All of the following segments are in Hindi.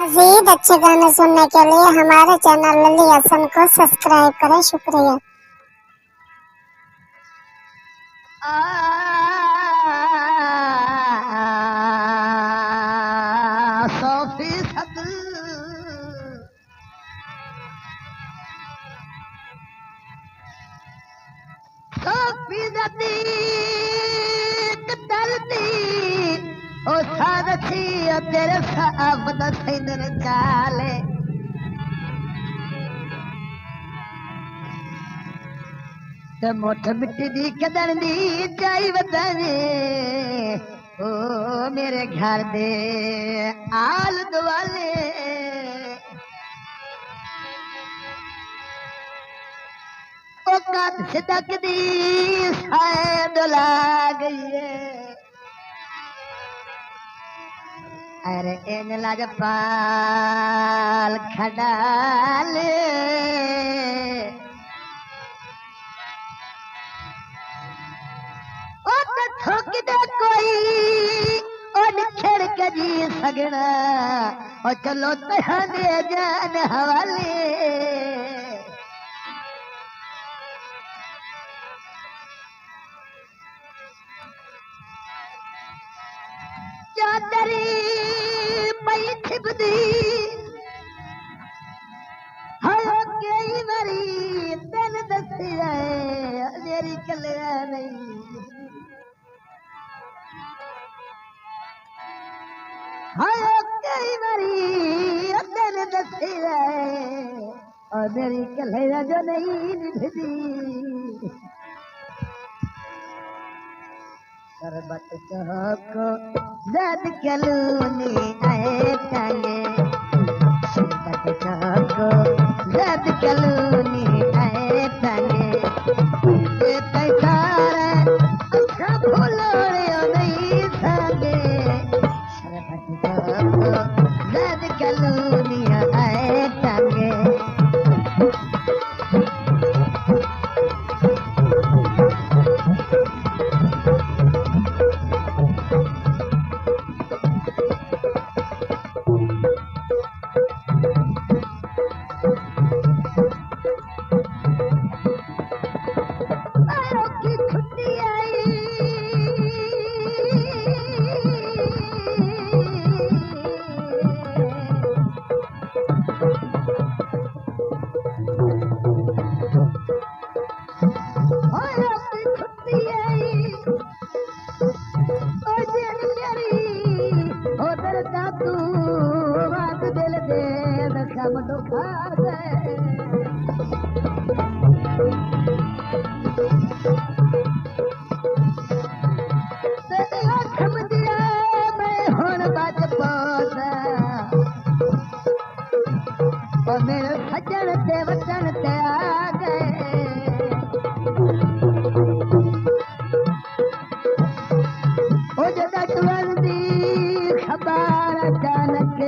मज़ीद अच्छे गाने सुनने के लिए हमारे चैनल लली हसन को सब्सक्राइब करें। शुक्रिया। तेरे साफ दसैन चाले ते मुठ मिट्टी दी कदर दी जाई वतने ओ मेरे घर दे आल दुआले ओ कद सिदक दी शायद ला गई है। अरे इन लजपाल खडाल थोक दे कोई खेड़ के जी सगना और चलो तहने जान हवाले चादरी पई थिबदी हायो कई मरी तन दसिया मेरी कलिया नहीं हायो कई मरी तन दसिया और मेरी कलिया जो नहीं निभदी सरबत चौको जद कलूनी आए टांगे सरबत चौको जद कलूनी आए टांगे ये तैसारे अच्छा भूलोड़ियो नहीं थांगे सरबत चौको जद कलूनी आए टांगे मेरे सज्जन ते वचन ते आ गए ओ जदा टुवन दी खबर अचानक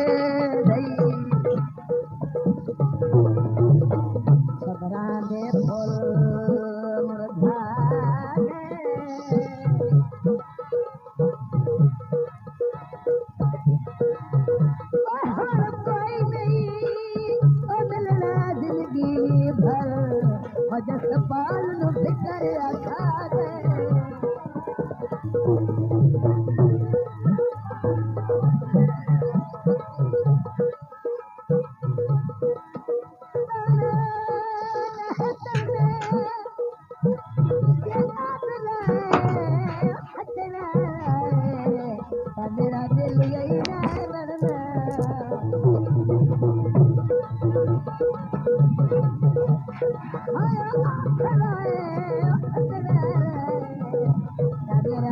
दई खबरां दे फुल मुरझा जसपाल नु फिकर खा गए मेरा दिल यही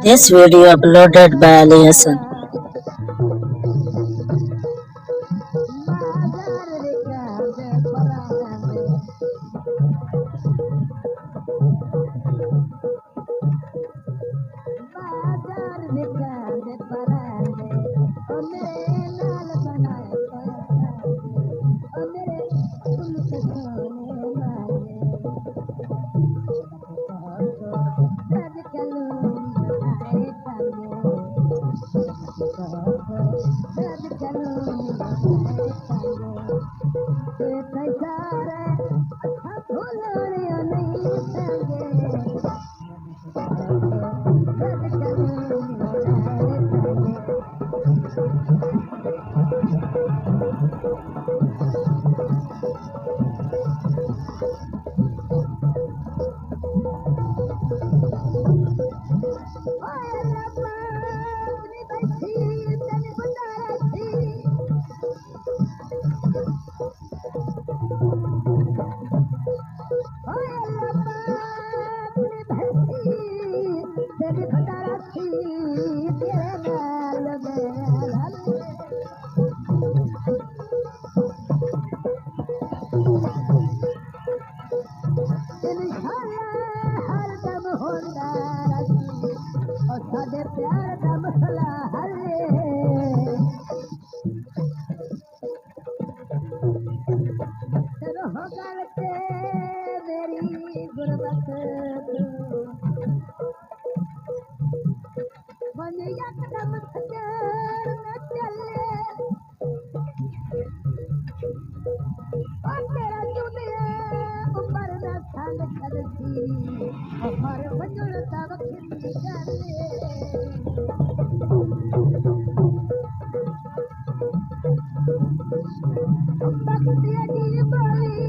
This video uploaded by Ali Hassan. सारे अच्छा भूलने नहीं संगे साडे प्यार का मसला हले तेरो हो गल के मेरी गुरबत मन यकदम सजर न चले और तेरा दुनिया ऊपर न संग करती और वजन तब खिंच जाते बख्तिया दी बोली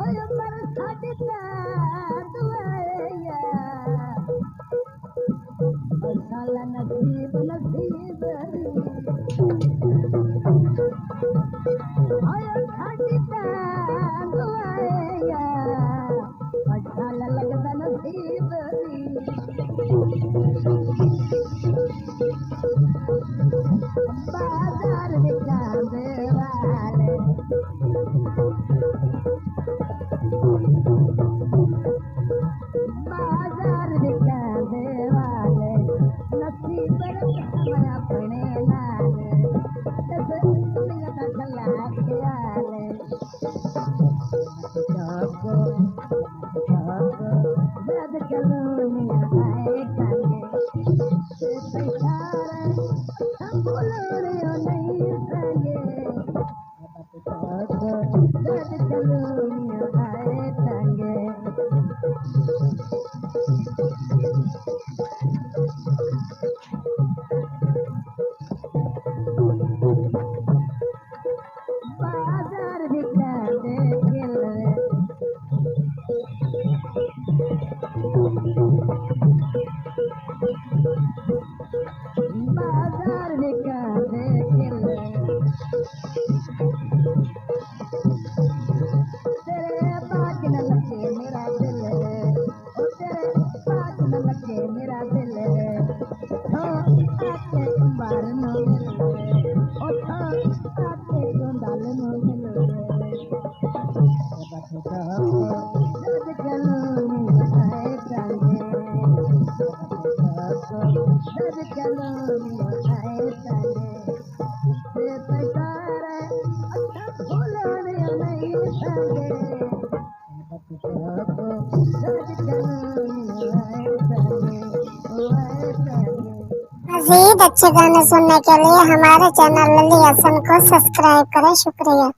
ओए पर साडे दुआया और साला नसीब नसीब ओए साडे दुआया और साला लगदा नसीब बाजार दिखावे वाले बाजार दिखावे वाले नसीब मैं अपने नाल जैसे दुनिया का चला के आले जाको जद चलूनिया आए कांगे पैसारे हम बोलने नहीं संगे जद चलूनिया आए कांगे बाजार दिखावे गिलरे बाजार दिखावे गिलरे तेरे बात न लगे मेरा दिल ओ तेरे बात न लगे मेरा दिल हो आके कुंभार नो ओ था आके गोंदाल नो जद चलूनी आए कांगे जद चलूनी आए कांगे से पैसारे अच्छा भूलने नहीं संगे जद चलूनी आए कांगे आए कांगे मजीद अच्छे गाने सुनने के लिए हमारे चैनल लल्ली हसन को सब्सक्राइब करें। शुक्रिया।